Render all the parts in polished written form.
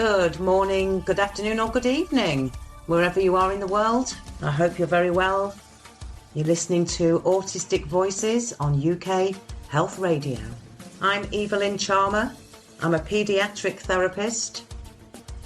Good morning, good afternoon or good evening, wherever you are in the world. I hope you're very well. You're listening to Autistic Voices on UK Health Radio. I'm Evalynne Charmer. I'm a paediatric therapist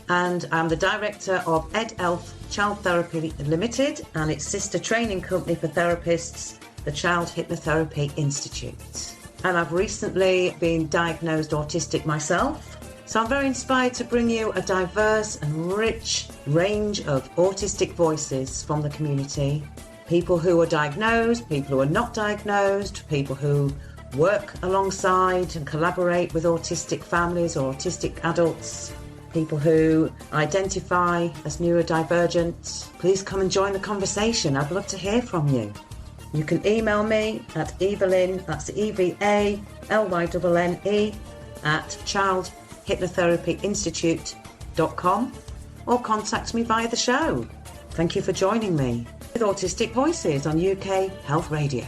and I'm the director of EdElf Child Therapy Limited and its sister training company for therapists, the Child Hypnotherapy Institute. And I've recently been diagnosed autistic myself. So I'm very inspired to bring you a diverse and rich range of autistic voices from the community. People who are diagnosed, people who are not diagnosed, people who work alongside and collaborate with autistic families or autistic adults, people who identify as neurodivergent. Please come and join the conversation. I'd love to hear from you. You can email me at Evalynne, that's EVALYNNE, at childhypnotherapyinstitute.com or contact me via the show. Thank you for joining me with Autistic Voices on UK Health Radio.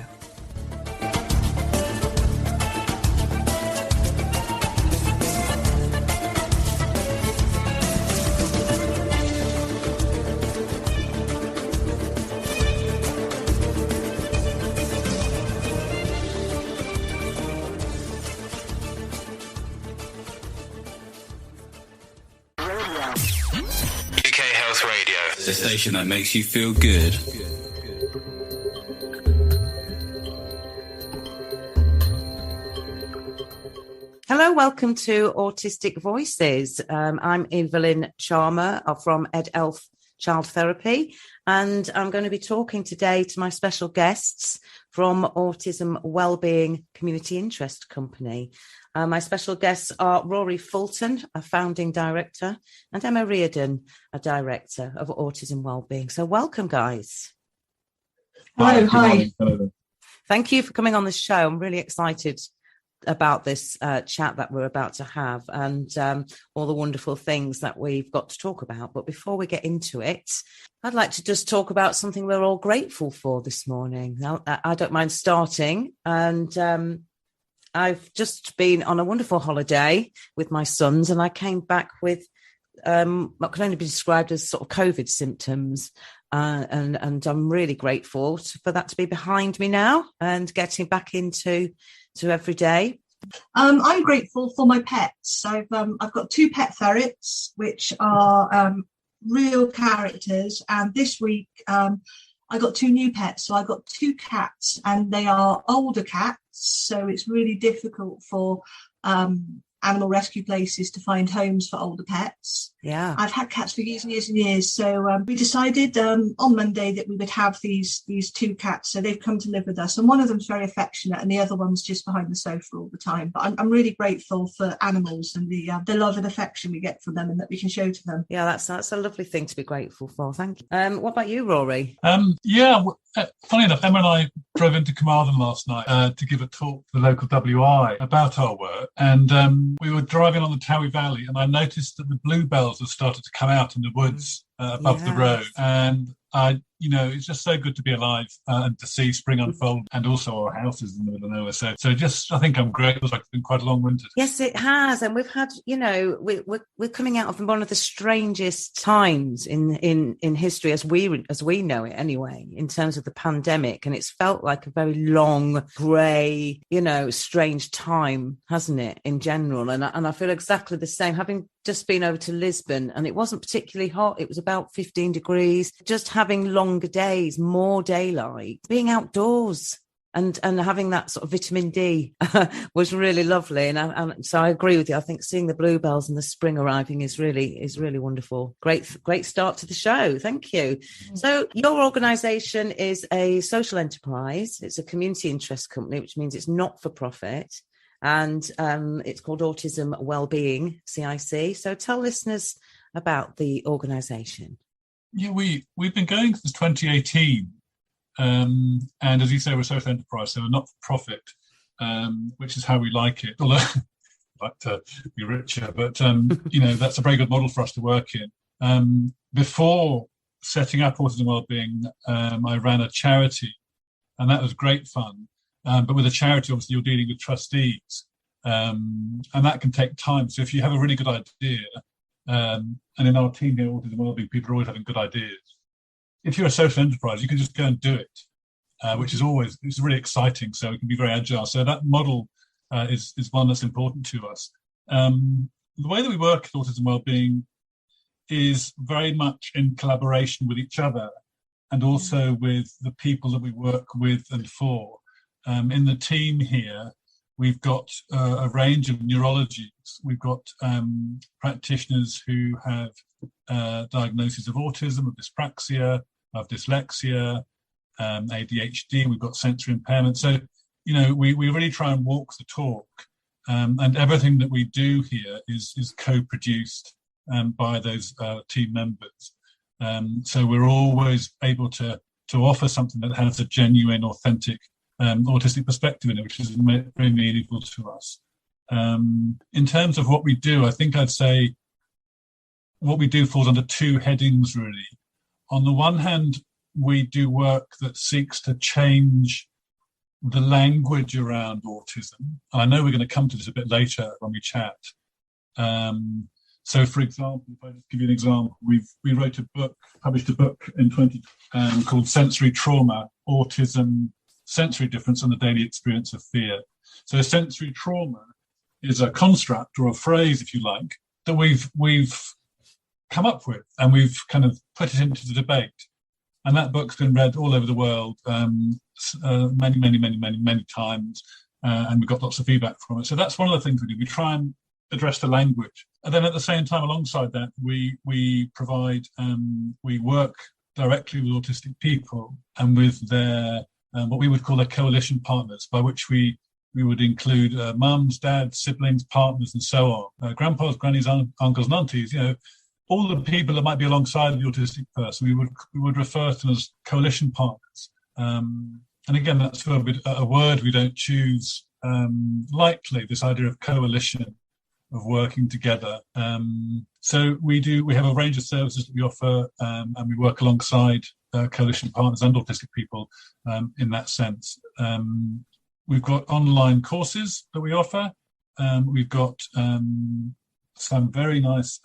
The station that makes you feel good. Hello, welcome to Autistic Voices. I'm Evalynne Charmer from EdElf Child Therapy, and I'm going to be talking today to my special guests from Autism Wellbeing Community Interest Company. My special guests are Rorie Fulton, a founding director, and Emma Reardon, a director of Autism Wellbeing. So welcome, guys. Hello, hi. Thank you for coming on the show. I'm really excited about this chat that we're about to have and all the wonderful things that we've got to talk about. But before we get into it, I'd like to just talk about something we're all grateful for this morning. Now, I don't mind starting, and I've just been on a wonderful holiday with my sons, and I came back with what can only be described as sort of COVID symptoms. And I'm really grateful for that to be behind me now and getting back into every day. I'm grateful for my pets. I've got 2 pet ferrets, which are real characters. And this week I got 2 new pets. So I got 2 cats, and they are older cats. So it's really difficult for animal rescue places to find homes for older pets. Yeah, I've had cats for years and years and years. So we decided on Monday that we would have these 2 cats. So they've come to live with us, and one of them's very affectionate, and the other one's just behind the sofa all the time. But I'm really grateful for animals and the love and affection we get from them, and that we can show to them. Yeah, that's a lovely thing to be grateful for. Thank you. What about you, Rorie? Funny enough, Emma and I drove into Carmarthen last night to give a talk to the local WI about our work, and we were driving on the Towie Valley, and I noticed that the bluebells have started to come out in the woods above the road, and it's just so good to be alive and to see spring unfold, and also our house is in the middle of nowhere. So just, I think I'm grateful. It's been quite a long winter. Yes, it has, and we've had, we're coming out of one of the strangest times in history as we know it anyway, in terms of the pandemic, and it's felt like a very long, grey, strange time, hasn't it, in general? And I feel exactly the same, having just been over to Lisbon, and it wasn't particularly hot. It was about 15 degrees, just having longer days, more daylight, being outdoors and having that sort of vitamin D was really lovely. And so I agree with you. I think seeing the bluebells and the spring arriving is really wonderful. Great start to the show. Thank you. So your organisation is a social enterprise. It's a community interest company, which means it's not for profit. And it's called Autism Wellbeing CiC. So tell listeners about the organisation. Yeah, we've been going since 2018, and as you say, we're a social enterprise, so we're not for profit, which is how we like it. Although I'd like to be richer, but that's a very good model for us to work in. Before setting up Autism Wellbeing, I ran a charity, and that was great fun. But with a charity, obviously, you're dealing with trustees, and that can take time. So if you have a really good idea, And in our team here, Autism Wellbeing, people are always having good ideas. If you're a social enterprise, you can just go and do it, which is it's really exciting. So it can be very agile. So that model is one that's important to us. The way that we work at Autism Wellbeing is very much in collaboration with each other and also with the people that we work with and for. In the team here, we've got a range of neurologies. We've got practitioners who have diagnoses of autism, of dyspraxia, of dyslexia, ADHD. We've got sensory impairment. So, we really try and walk the talk. And everything that we do here is co-produced by those team members. So we're always able to offer something that has a genuine, authentic autistic perspective in it, which is very meaningful to us. In terms of what we do, I think I'd say what we do falls under two headings, really. On the one hand, we do work that seeks to change the language around autism. I know we're going to come to this a bit later when we chat. So, for example, if I just give you an example, we published a book in 20 called Sensory Trauma, Autism, Sensory Difference and the Daily Experience of Fear. So sensory trauma is a construct or a phrase, if you like, that we've come up with and we've kind of put it into the debate. And that book's been read all over the world many times, and we've got lots of feedback from it. So that's one of the things we do. We try and address the language. And then at the same time, alongside that, we provide, we work directly with autistic people and with their, what we would call their coalition partners, by which we would include mums, dads, siblings, partners, and so on, grandpas, grannies, uncles, and aunties, all the people that might be alongside the autistic person, we would refer to them as coalition partners. And again, that's a word we don't choose lightly, this idea of coalition, of working together. So we have a range of services that we offer, and we work alongside coalition partners and autistic people in that sense. We've got online courses that we offer. We've got some very nice,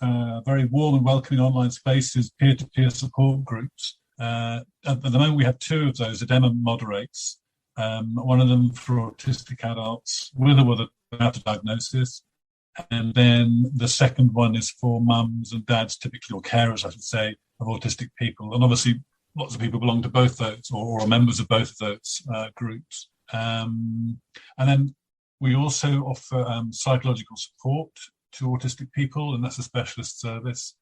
very warm and welcoming online spaces, peer-to-peer support groups. At the moment, we have two of those that Emma moderates. One of them for autistic adults with or without a diagnosis. And then the second one is for mums and dads, typically, or carers, I should say, of autistic people. And obviously, lots of people belong to both those or are members of both of those groups. And then we also offer psychological support to autistic people, and that's a specialist service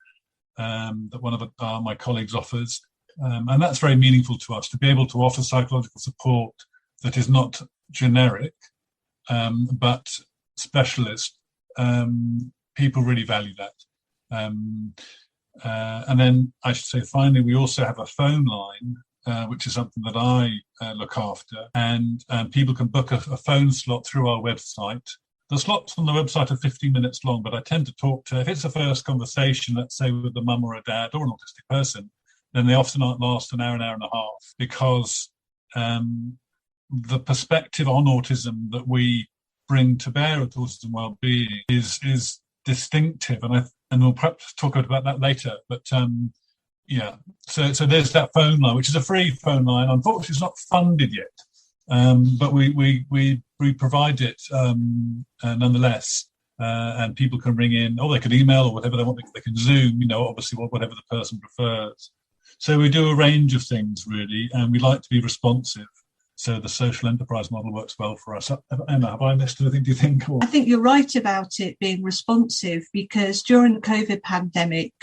that one of my colleagues offers. And that's very meaningful to us, to be able to offer psychological support that is not generic, but specialist. People really value that. And then I should say, finally, we also have a phone line, which is something that I look after, and people can book a phone slot through our website. The slots on the website are 15 minutes long, but I tend to talk to, if it's a first conversation, let's say with a mum or a dad or an autistic person, then they often last an hour and a half, because the perspective on autism that we bring to bear at Autism Wellbeing is distinctive, and we'll perhaps talk about that later. But so there's that phone line, which is a free phone line. Unfortunately, it's not funded yet, but we provide it nonetheless, and people can ring in, or they can email, or whatever they want. They can Zoom, obviously whatever the person prefers. So we do a range of things, really, and we like to be responsive. So the social enterprise model works well for us. Emma, have I missed anything, do you think? I think you're right about it being responsive, because during the COVID pandemic,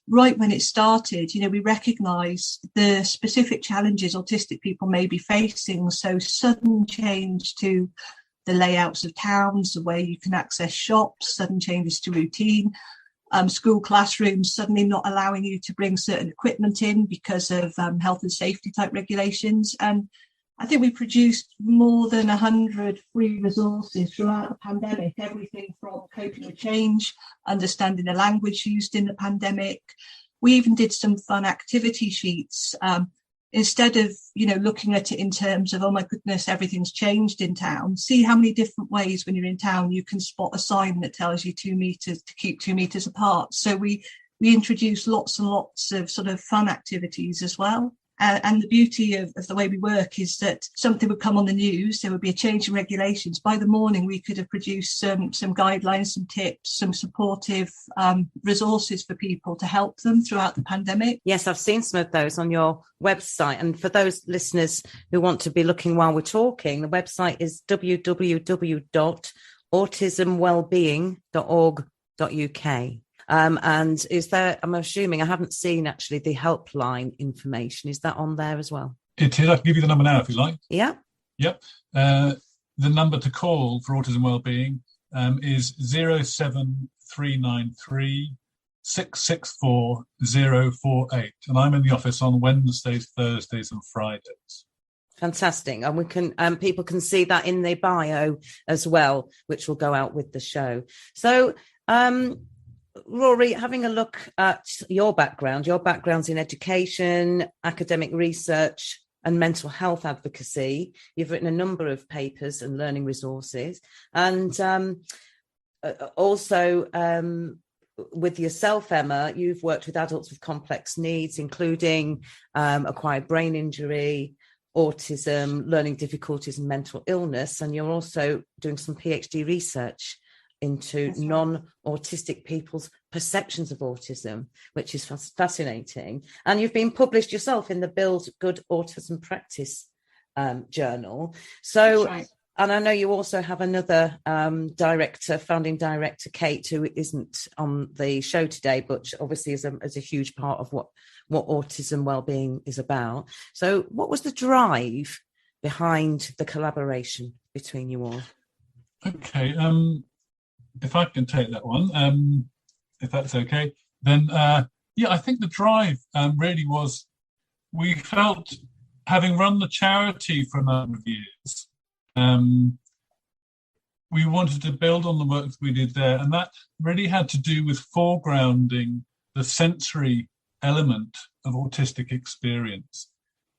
right when it started, we recognise the specific challenges autistic people may be facing. So sudden change to the layouts of towns, the way you can access shops, sudden changes to routine, school classrooms suddenly not allowing you to bring certain equipment in because of health and safety type regulations. And I think we produced more than 100 free resources throughout the pandemic, everything from coping with change, understanding the language used in the pandemic. We even did some fun activity sheets instead of, looking at it in terms of, oh my goodness, everything's changed in town, see how many different ways when you're in town you can spot a sign that tells you 2 meters to keep 2 meters apart. So we introduce lots and lots of sort of fun activities as well. And the beauty of the way we work is that something would come on the news, there would be a change in regulations. By the morning, we could have produced some guidelines, some tips, some supportive resources for people to help them throughout the pandemic. Yes, I've seen some of those on your website. And for those listeners who want to be looking while we're talking, the website is www.autismwellbeing.org.uk. And is there, I'm assuming, I haven't seen actually the helpline information. Is that on there as well? It is. I can give you the number now if you like. Yeah. Yep. The number to call for Autism Wellbeing is 07393 664 048. And I'm in the office on Wednesdays, Thursdays and Fridays. Fantastic. And we can people can see that in the bio as well, which will go out with the show. So Rorie, having a look at your background's in education, academic research and mental health advocacy. You've written a number of papers and learning resources. And also with yourself, Emma, you've worked with adults with complex needs, including acquired brain injury, autism, learning difficulties and mental illness. And you're also doing some PhD research into non-autistic people's perceptions of autism, which is fascinating. And you've been published yourself in the Build Good Autism Practice journal. So, right. And I know you also have another founding director, Kate, who isn't on the show today, but obviously is a huge part of what Autism Wellbeing is about. So what was the drive behind the collaboration between you all? Okay, if I can take that one, if that's okay, then I think the drive really was, we felt, having run the charity for a number of years, we wanted to build on the work that we did there, and that really had to do with foregrounding the sensory element of autistic experience.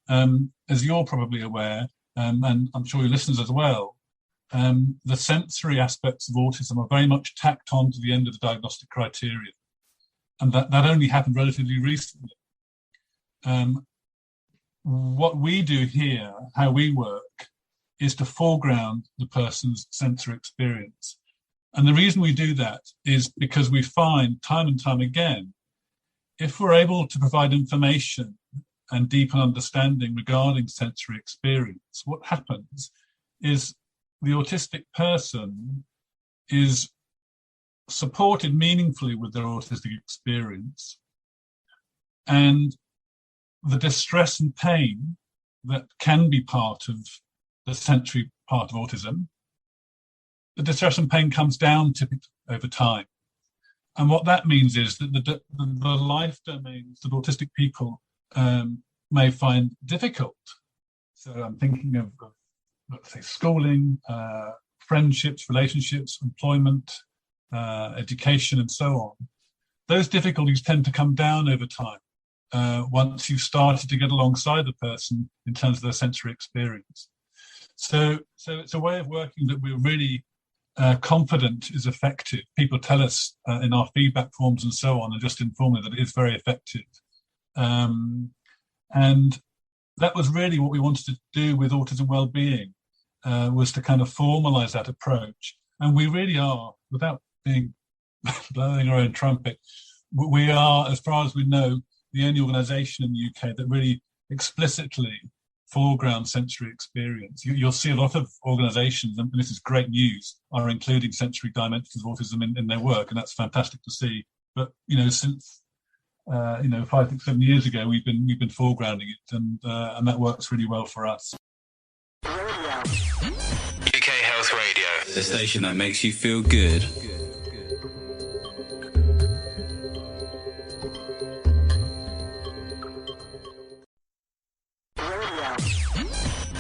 As you're probably aware, and I'm sure your listeners as well, the sensory aspects of autism are very much tacked on to the end of the diagnostic criteria. And that only happened relatively recently. What we do here, how we work, is to foreground the person's sensory experience. And the reason we do that is because we find time and time again, if we're able to provide information and deepen understanding regarding sensory experience, what happens is the autistic person is supported meaningfully with their autistic experience, and the distress and pain that can be part of the sensory part of autism, the distress and pain comes down typically over time. And what that means is that the life domains that autistic people may find difficult. So I'm thinking of let's say schooling, friendships, relationships, employment, education, and so on. Those difficulties tend to come down over time once you've started to get alongside the person in terms of their sensory experience. So it's a way of working that we're really confident is effective. People tell us in our feedback forms and so on, and just inform me that it is very effective. And that was really what we wanted to do with Autism Wellbeing. Was to kind of formalise that approach. And we really are, without being blowing our own trumpet, we are, as far as we know, the only organisation in the UK that really explicitly foregrounds sensory experience. You'll see a lot of organisations, and this is great news, are including sensory dimensions of autism in their work, and that's fantastic to see. But, since 5, 6, 7 years ago, we've been foregrounding it, and that works really well for us. UK Health Radio, the station that makes you feel good.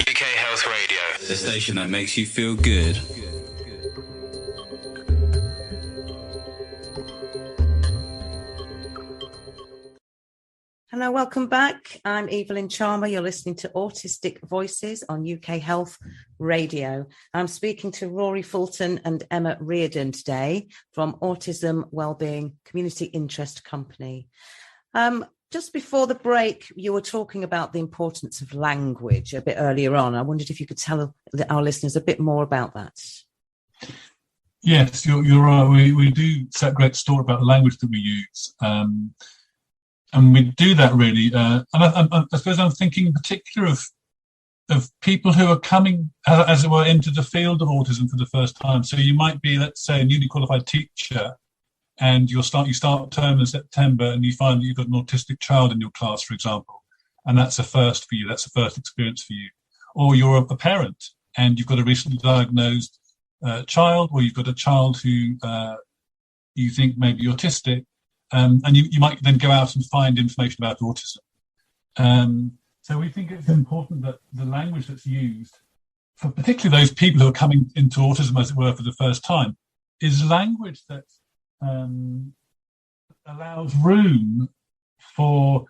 UK Health Radio, the station that makes you feel good. Hello Welcome back. I'm Evalynne Charmer. You're listening to Autistic Voices on UK Health Radio. I'm speaking to Rorie Fulton and Emma Reardon today from Autism Wellbeing Community Interest Company. Just before the break, you were talking about the importance of language a bit earlier on. I wondered if you could tell our listeners a bit more about that. Yes, you're right. We do set great store about the language that we use. And we do that really. And I suppose I'm thinking in particular of people who are coming, as it were, into the field of autism for the first time. So you might be, let's say, a newly qualified teacher, and you start term in September, and you find that you've got an autistic child in your class, for example, and that's a first for you. That's a first experience for you. Or you're a parent, and you've got a recently diagnosed child, or you've got a child who you think may be autistic. And you might then go out and find information about autism. So we think it's important that the language that's used, for particularly those people who are coming into autism, as it were, for the first time, is language that allows room for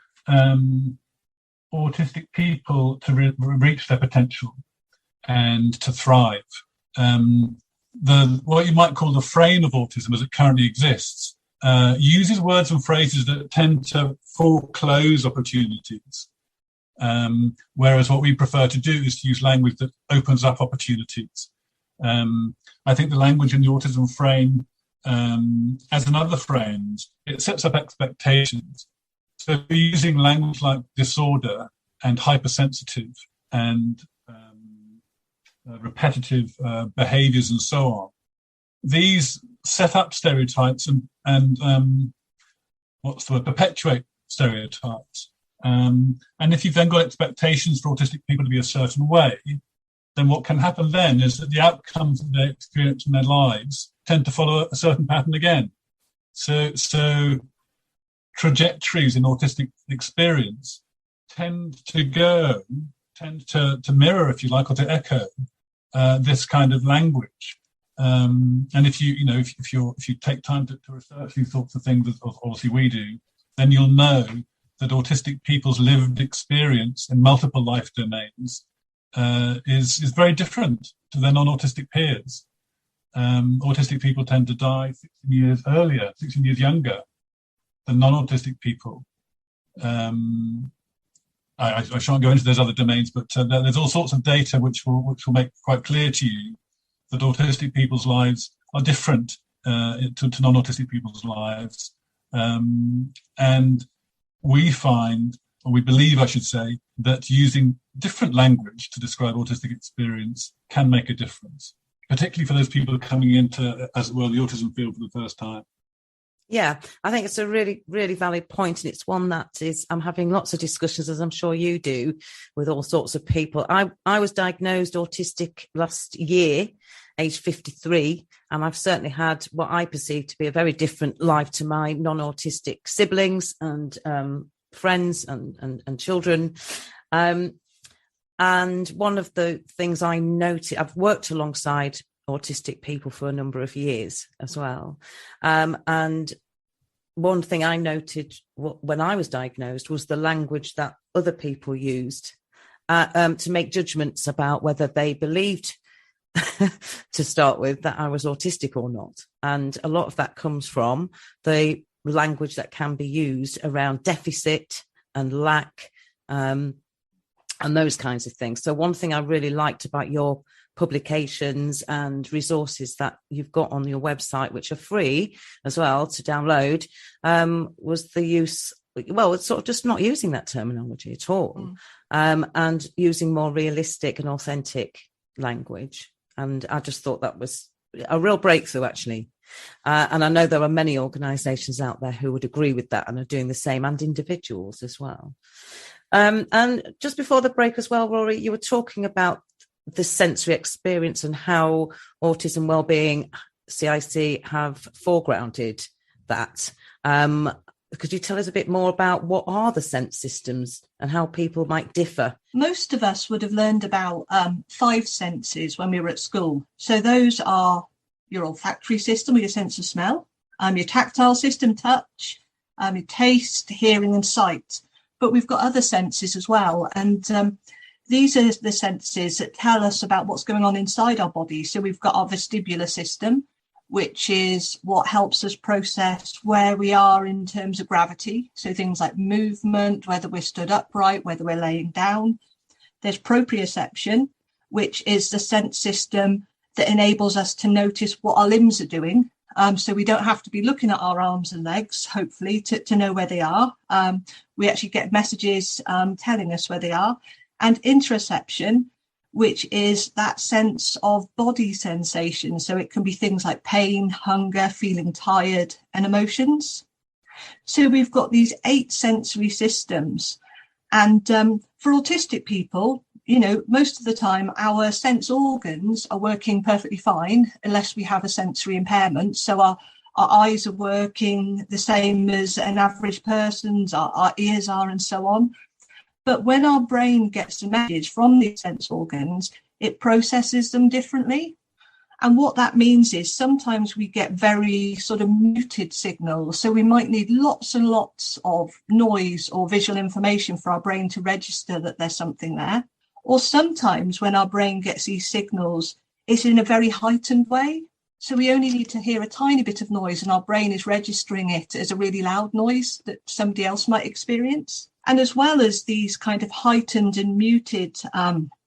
autistic people to reach their potential and to thrive. What you might call the frame of autism as it currently exists uses words and phrases that tend to foreclose opportunities, whereas what we prefer to do is to use language that opens up opportunities. I think the language in the autism frame, as in other frames, it sets up expectations. So using language like disorder and hypersensitive and repetitive behaviours and so on, these set up stereotypes and perpetuate stereotypes. And if you've then got expectations for autistic people to be a certain way, then what can happen then is that the outcomes that they experience in their lives tend to follow a certain pattern again. So trajectories in autistic experience tend to mirror, if you like, or to echo this kind of language. And if you take time to research these sorts of things, as obviously we do, then you'll know that autistic people's lived experience in multiple life domains is very different to their non-autistic peers. Autistic people tend to die 16 years earlier, 16 years younger than non-autistic people. I shan't go into those other domains, but there's all sorts of data which will make quite clear to you that autistic people's lives are different to non-autistic people's lives. And we find, or we believe, I should say, that using different language to describe autistic experience can make a difference, particularly for those people coming into, as it were, the autism field for the first time. Yeah, I think it's a really, really valid point, and it's one that I'm having lots of discussions, as I'm sure you do, with all sorts of people. I was diagnosed autistic last year, age 53, and I've certainly had what I perceive to be a very different life to my non-autistic siblings and friends and children. And one of the things I noted, I've worked alongside autistic people for a number of years as well. And one thing I noted when I was diagnosed was the language that other people used to make judgments about whether they believed, to start with, that I was autistic or not. And a lot of that comes from the language that can be used around deficit and lack and those kinds of things. So one thing I really liked about your publications and resources that you've got on your website, which are free as well to download, was the use, well, it's sort of just not using that terminology at all, and using more realistic and authentic language. And I just thought that was a real breakthrough, actually. And I know there are many organisations out there who would agree with that and are doing the same, and individuals as well. And just before the break as well, Rorie, you were talking about the sensory experience and how Autism Wellbeing CiC have foregrounded that. Could you tell us a bit more about what are the sense systems and how people might differ? Most of us would have learned about 5 senses when we were at school. So those are your olfactory system with your sense of smell, your tactile system, touch, your taste, hearing and sight. but we've got other senses as well. And these are the senses that tell us about what's going on inside our body. So we've got our vestibular system, which is what helps us process where we are in terms of gravity. So things like movement, whether we're stood upright, whether we're laying down. There's proprioception, which is the sense system that enables us to notice what our limbs are doing. So we don't have to be looking at our arms and legs, hopefully, to know where they are. We actually get messages telling us where they are. And interoception, which is that sense of body sensation. So it can be things like pain, hunger, feeling tired, and emotions. So we've got these 8 sensory systems. And for autistic people, you know, most of the time our sense organs are working perfectly fine unless we have a sensory impairment. So our eyes are working the same as an average person's, our ears are, and so on. But when our brain gets a message from these sense organs, it processes them differently. And what that means is sometimes we get very sort of muted signals. So we might need lots and lots of noise or visual information for our brain to register that there's something there. Or sometimes when our brain gets these signals, it's in a very heightened way. So we only need to hear a tiny bit of noise and our brain is registering it as a really loud noise that somebody else might experience. And as well as these kind of heightened and muted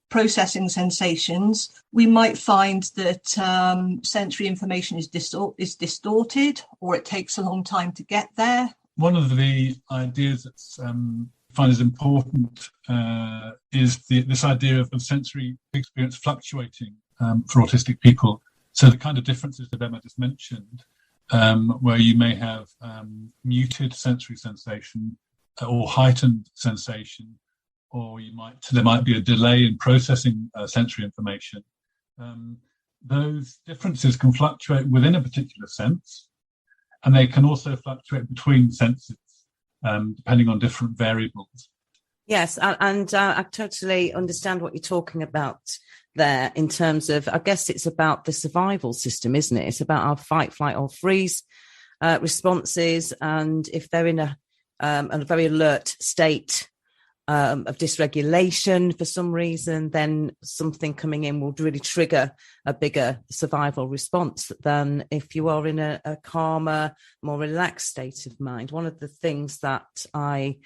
processing sensations, we might find that sensory information is distorted, or it takes a long time to get there. One of the ideas that's I find is important is this idea of sensory experience fluctuating for autistic people. So the kind of differences that Emma just mentioned, where you may have muted sensory sensation or heightened sensation, or there might be a delay in processing sensory information. Those differences can fluctuate within a particular sense, and they can also fluctuate between senses, depending on different variables. Yes, and I totally understand what you're talking about there in terms of, I guess it's about the survival system, isn't it? It's about our fight, flight or freeze responses, and if they're in a very alert state of dysregulation for some reason, then something coming in will really trigger a bigger survival response than if you are in a calmer, more relaxed state of mind. One of the things that I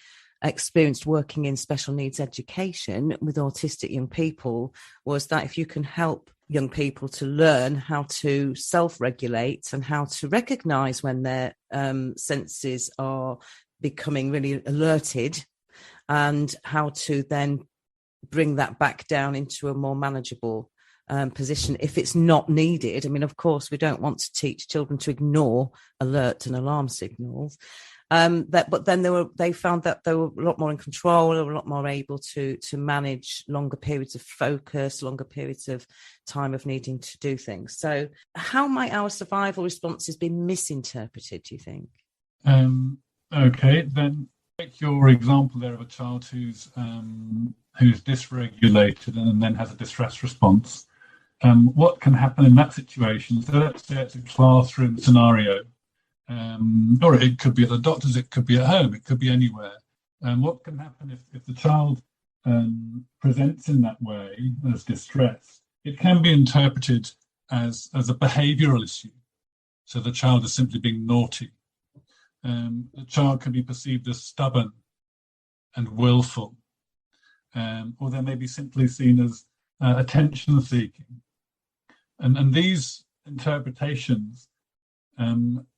experienced working in special needs education with autistic young people was that if you can help young people to learn how to self-regulate and how to recognise when their senses are becoming really alerted, and how to then bring that back down into a more manageable position if it's not needed. I mean, of course, we don't want to teach children to ignore alert and alarm signals. But then they found that they were a lot more in control, they were a lot more able to manage longer periods of focus, longer periods of time of needing to do things. So how might our survival responses be misinterpreted, do you think? Okay, then take your example there of a child who's dysregulated and then has a distress response. What can happen in that situation? So let's say it's a classroom scenario, or it could be at the doctor's, it could be at home, it could be anywhere. What can happen if the child presents in that way as distress? It can be interpreted as a behavioural issue. So the child is simply being naughty. The child can be perceived as stubborn and willful, or they may be simply seen as attention seeking. And these interpretations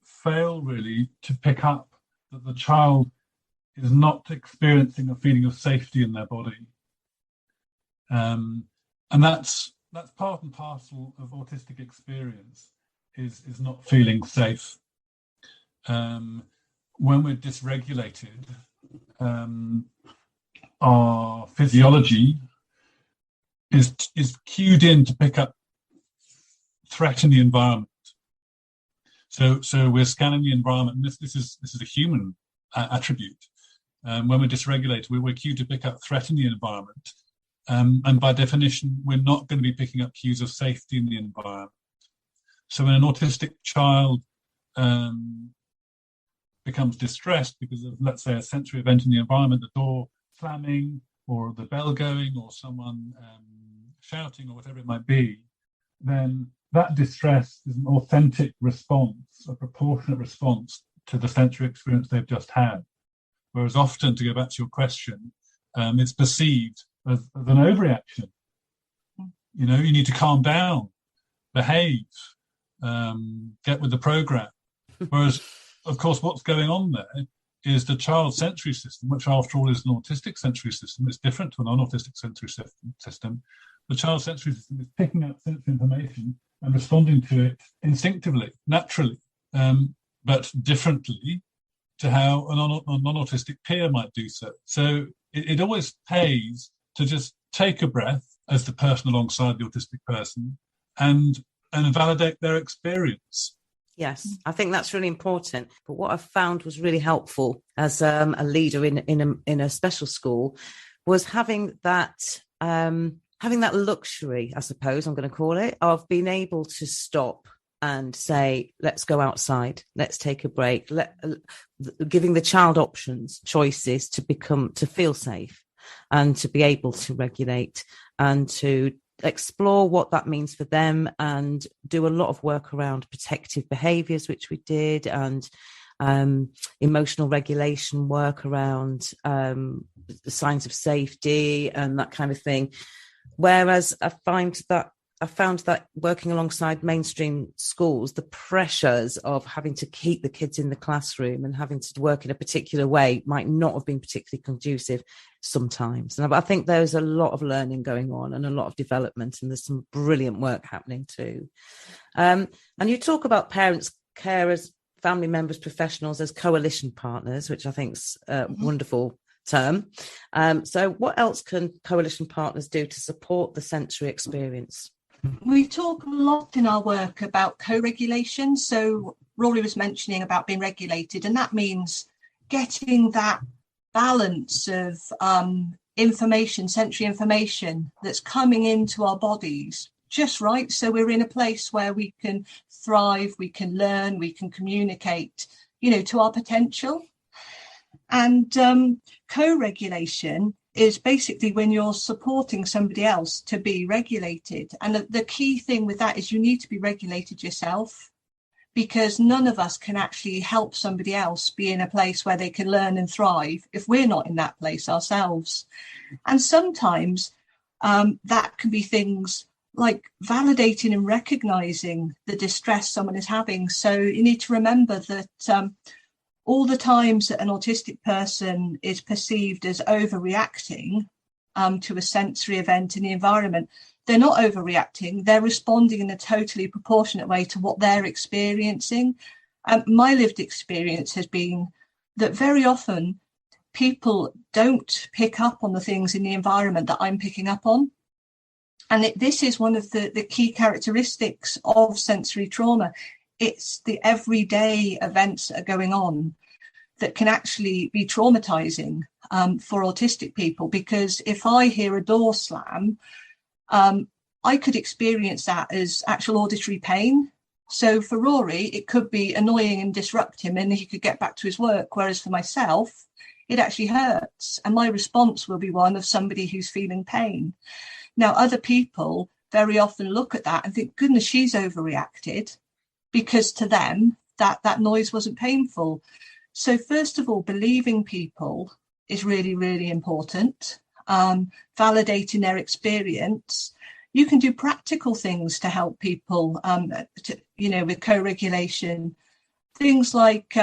fail really to pick up that the child is not experiencing a feeling of safety in their body. And that's part and parcel of autistic experience, is not feeling safe. When we're dysregulated, our physiology is cued in to pick up threat in the environment. So we're scanning the environment, and this is a human attribute. When we're dysregulated, we're cued to pick up threat in the environment, and by definition, we're not going to be picking up cues of safety in the environment. So when an autistic child becomes distressed because of, let's say, a sensory event in the environment, the door slamming or the bell going or someone shouting or whatever it might be, then that distress is an authentic response, a proportionate response to the sensory experience they've just had. Whereas often, to go back to your question, it's perceived as an overreaction. You know, you need to calm down, behave, get with the program. Whereas, of course, what's going on there is the child sensory system, which after all is an autistic sensory system. It's different to a non-autistic sensory system. The child sensory system is picking up sensory information and responding to it instinctively, naturally, but differently to how a non-autistic peer might do so. So it always pays to just take a breath as the person alongside the autistic person and validate their experience. Yes, I think that's really important. But what I found was really helpful as a leader in a special school was having that luxury, I suppose I'm going to call it, of being able to stop and say, let's go outside, let's take a break, giving the child options, choices to feel safe and to be able to regulate and to explore what that means for them and do a lot of work around protective behaviours, which we did, and emotional regulation work around the signs of safety and that kind of thing. Whereas I found that working alongside mainstream schools, the pressures of having to keep the kids in the classroom and having to work in a particular way might not have been particularly conducive sometimes. And I think there's a lot of learning going on and a lot of development, and there's some brilliant work happening too. And you talk about parents, carers, family members, professionals as coalition partners, which I think is a wonderful term. So what else can coalition partners do to support the sensory experience? We talk a lot in our work about co-regulation. So Rorie was mentioning about being regulated, and that means getting that balance of information, sensory information that's coming into our bodies just right. So we're in a place where we can thrive, we can learn, we can communicate, to our potential. And co-regulation is basically when you're supporting somebody else to be regulated. And the key thing with that is you need to be regulated yourself, because none of us can actually help somebody else be in a place where they can learn and thrive if we're not in that place ourselves. And sometimes that can be things like validating and recognizing the distress someone is having. So you need to remember that all the times that an autistic person is perceived as overreacting to a sensory event in the environment, they're not overreacting, they're responding in a totally proportionate way to what they're experiencing. My lived experience has been that very often people don't pick up on the things in the environment that I'm picking up on. And this is one of the key characteristics of sensory trauma. It's the everyday events that are going on that can actually be traumatizing for autistic people, because if I hear a door slam, I could experience that as actual auditory pain. So for Rorie, it could be annoying and disrupt him and he could get back to his work. Whereas for myself, it actually hurts. And my response will be one of somebody who's feeling pain. Now, other people very often look at that and think, goodness, she's overreacted, because to them, that noise wasn't painful. So first of all, believing people is really, really important. Validating their experience. You can do practical things to help people, with co-regulation. Things like,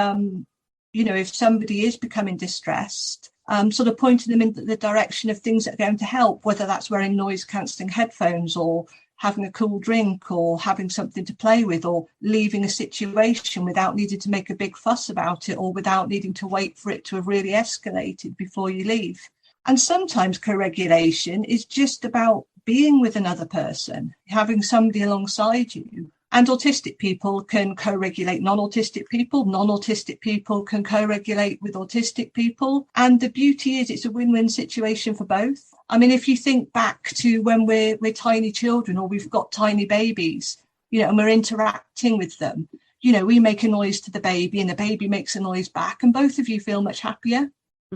if somebody is becoming distressed, sort of pointing them in the direction of things that are going to help, whether that's wearing noise-cancelling headphones or having a cool drink or having something to play with, or leaving a situation without needing to make a big fuss about it, or without needing to wait for it to have really escalated before you leave. And sometimes co-regulation is just about being with another person, having somebody alongside you. And autistic people can co-regulate non-autistic people. Non-autistic people can co-regulate with autistic people. And the beauty is it's a win-win situation for both. I mean, if you think back to when we're tiny children or we've got tiny babies, and we're interacting with them, we make a noise to the baby and the baby makes a noise back, and both of you feel much happier.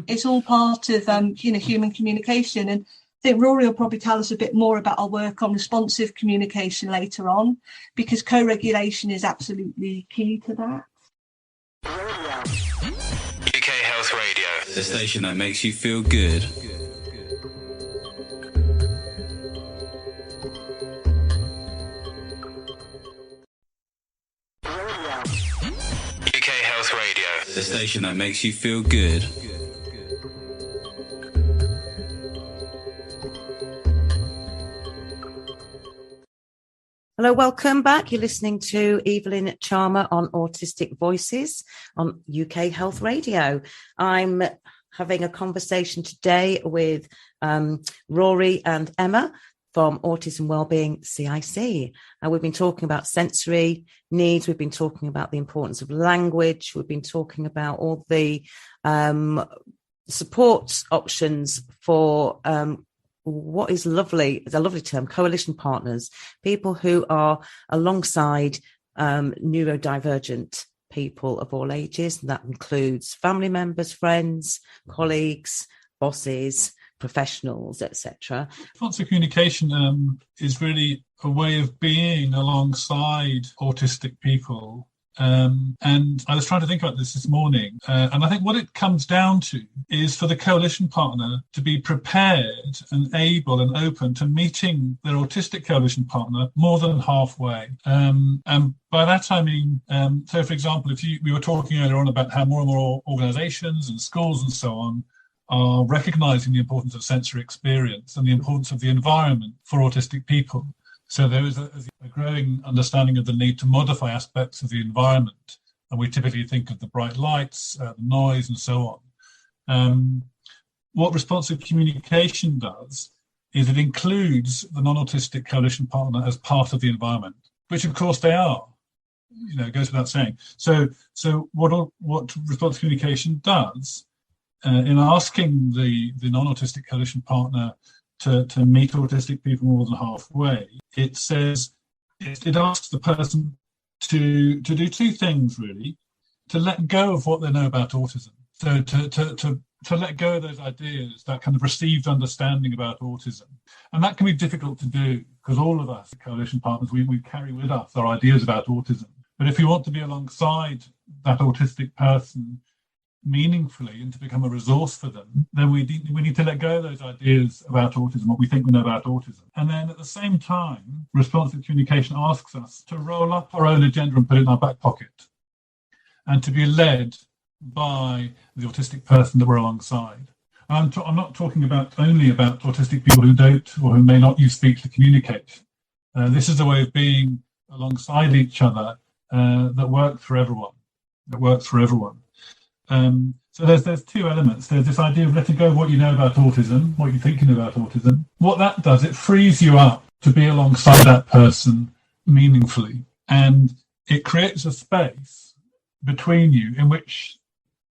It's all part of, human communication. And I think Rorie will probably tell us a bit more about our work on responsive communication later on, because co-regulation is absolutely key to that. UK Health Radio, the station that makes you feel good. UK Health Radio, the station that makes you feel good. Hello, welcome back. You're listening to Evalynne Charmer on Autistic Voices on UK Health Radio. I'm having a conversation today with Rorie and Emma from Autism Wellbeing CiC. We've been talking about sensory needs. We've been talking about the importance of language. We've been talking about all the support options for what is lovely, it's a lovely term, coalition partners, people who are alongside neurodivergent people of all ages. And that includes family members, friends, colleagues, bosses, professionals, etc. Responsive communication is really a way of being alongside autistic people. And I was trying to think about this morning, and I think what it comes down to is for the coalition partner to be prepared and able and open to meeting their autistic coalition partner more than halfway. And by that I mean, so for example, we were talking earlier on about how more and more organisations and schools and so on are recognising the importance of sensory experience and the importance of the environment for autistic people. So there is a growing understanding of the need to modify aspects of the environment. And we typically think of the bright lights, the noise, and so on. What responsive communication does is it includes the non-autistic coalition partner as part of the environment, which of course they are. It goes without saying. So what responsive communication does in asking the non-autistic coalition partner to meet autistic people more than halfway, it says it asks the person to do two things really: to let go of what they know about autism, so to let go of those ideas, that kind of received understanding about autism. And that can be difficult to do because all of us coalition partners, we carry with us our ideas about autism. But if we want to be alongside that autistic person meaningfully and to become a resource for them, then we need to let go of those ideas about autism, what we think we know about autism. And then at the same time, responsive communication asks us to roll up our own agenda and put it in our back pocket and to be led by the autistic person that we're alongside. I'm not talking only about autistic people who don't or who may not use speech to communicate. This is a way of being alongside each other that works for everyone. So there's two elements. There's this idea of letting go of what you know about autism, what you're thinking about autism. What that does, it frees you up to be alongside that person meaningfully. And it creates a space between you in which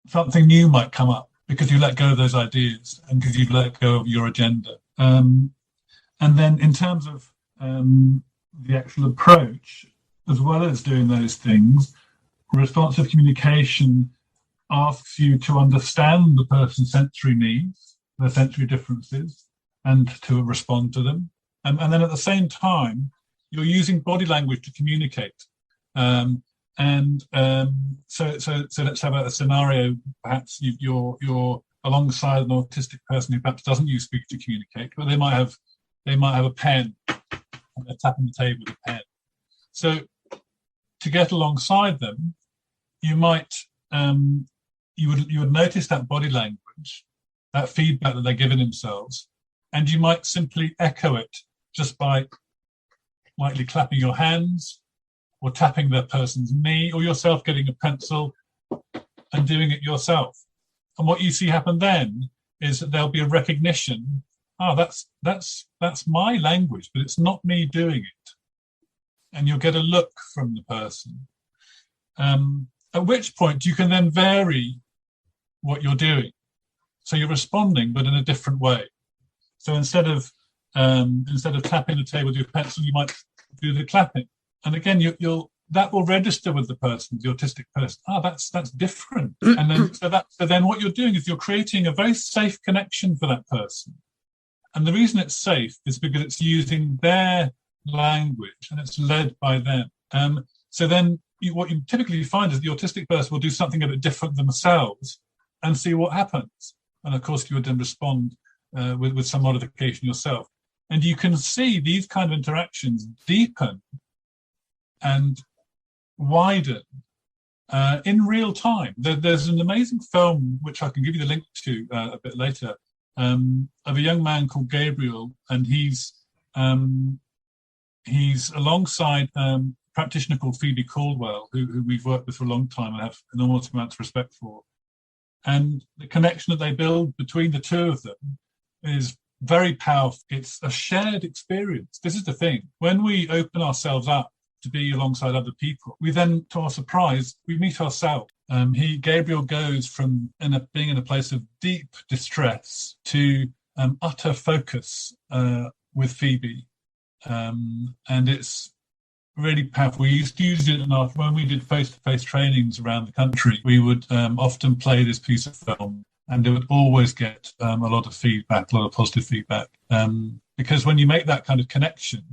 something new might come up because you let go of those ideas and because you let go of your agenda. And then in terms of the actual approach, as well as doing those things, responsive communication asks you to understand the person's sensory needs, their sensory differences, and to respond to them. And then at the same time, you're using body language to communicate. So let's have a scenario. Perhaps you're alongside an autistic person who perhaps doesn't use speech to communicate, but they might have a pen and they're tapping the table with a pen. So to get alongside them, you might you would notice that body language, that feedback that they're giving themselves, and you might simply echo it just by lightly clapping your hands or tapping the person's knee, or yourself getting a pencil and doing it yourself. And what you see happen then is that there'll be a recognition, that's my language, but it's not me doing it. And you'll get a look from the person. At which point you can then vary what you're doing. So you're responding, but in a different way. So instead of tapping the table with your pencil, you might do the clapping. And again, you'll that will register with the person, the autistic person. That's different. And then so then what you're doing is you're creating a very safe connection for that person. And the reason it's safe is because it's using their language and it's led by them. So then what you typically find is the autistic person will do something a bit different themselves and see what happens. And of course, you would then respond with some modification yourself. And you can see these kind of interactions deepen and widen in real time. There's an amazing film, which I can give you the link to a bit later, of a young man called Gabriel, and he's alongside a practitioner called Phoebe Caldwell, who we've worked with for a long time and have enormous amounts of respect for. And the connection that they build between the two of them is very powerful. It's a shared experience. This is the thing. When we open ourselves up to be alongside other people, we then, to our surprise, we meet ourselves. Gabriel goes from being in a place of deep distress to utter focus with Phoebe. And it's really powerful. We used to use it when we did face-to-face trainings around the country. We would often play this piece of film, and it would always get a lot of feedback, a lot of positive feedback. Because when you make that kind of connection,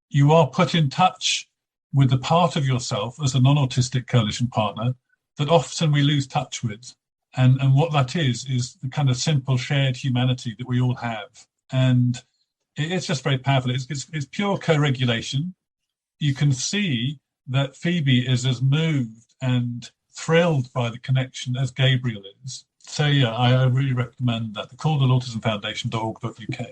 you are put in touch with the part of yourself as a non-autistic coalition partner that often we lose touch with. And what that is the kind of simple shared humanity that we all have. And it's just very powerful. It's pure co-regulation. You can see that Phoebe is as moved and thrilled by the connection as Gabriel is. So, yeah, I really recommend that. They're called autismfoundation.org.uk.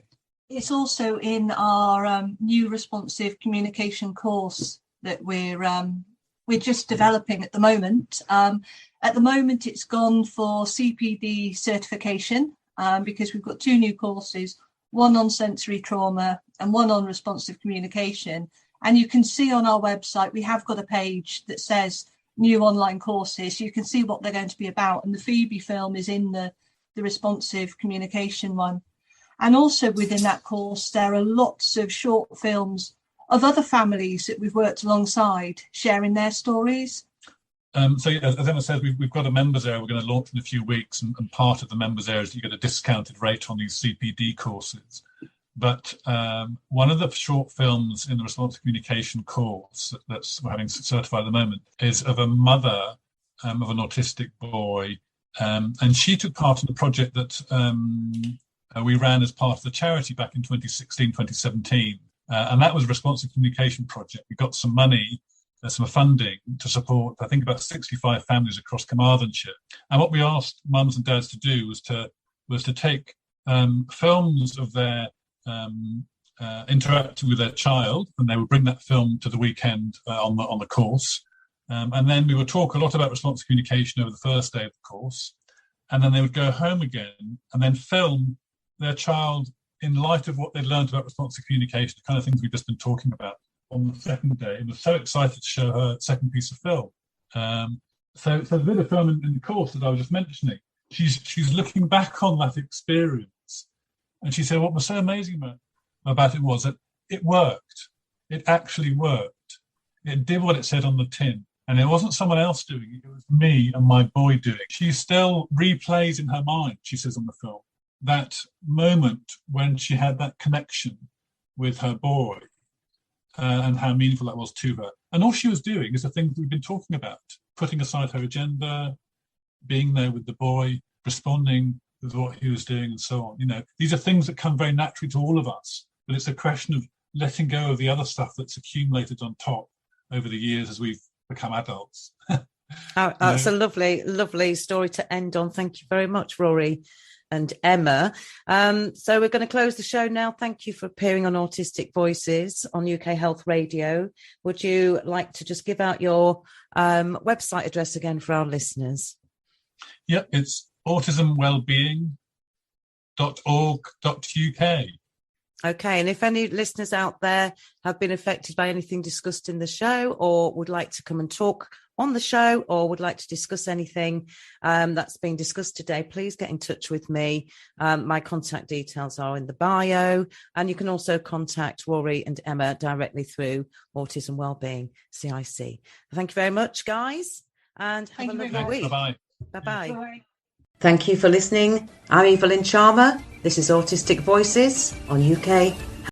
It's also in our new responsive communication course that we're just developing at the moment. At the moment, it's gone for CPD certification because we've got two new courses, one on sensory trauma and one on responsive communication. And you can see on our website, we have got a page that says new online courses. You can see what they're going to be about. And the Phoebe film is in the responsive communication one. And also within that course, there are lots of short films of other families that we've worked alongside, sharing their stories. So as Emma said, we've got a members area we're going to launch in a few weeks, and part of the members area is you get a discounted rate on these CPD courses. But one of the short films in the responsive communication course that's we're having certified at the moment is of a mother of an autistic boy, and she took part in a project that we ran as part of the charity back in 2016, 2017. And that was a responsive communication project. We got some money, some funding to support, I think, about 65 families across Carmarthenshire. And what we asked mums and dads to do was to take films of their interacting with their child, and they would bring that film to the weekend on the course. And then we would talk a lot about responsive communication over the first day of the course. And then they would go home again and then film their child in light of what they'd learned about responsive communication, the kind of things we've just been talking about on the second day. And was so excited to show her second piece of film. So the bit of film in the course that I was just mentioning, she's looking back on that experience, and she said what was so amazing about it was that it worked. It actually worked. It did what it said on the tin. And it wasn't someone else doing it. It was me and my boy doing it. She still replays in her mind, she says on the film, that moment when she had that connection with her boy and how meaningful that was to her. And all she was doing is the things we've been talking about, putting aside her agenda, being there with the boy, responding with what he was doing and so on. You know, these are things that come very naturally to all of us, but it's a question of letting go of the other stuff that's accumulated on top over the years as we've become adults. That's a lovely story to end on. Thank you very much, Rorie and Emma. So we're going to close the show now. Thank you for appearing on Autistic Voices on UK Health Radio. Would you like to just give out your website address again for our listeners? Yep, it's autismwellbeing.org.uk. Okay, and if any listeners out there have been affected by anything discussed in the show or would like to come and talk on the show or would like to discuss anything that's been discussed today, please get in touch with me. My contact details are in the bio, and you can also contact Rorie and Emma directly through Autism Wellbeing CiC. Thank you very much, guys, and have a lovely week. Bye-bye. Bye-bye. Bye. Thank you for listening. I'm Evalynne Charmer. This is Autistic Voices on UK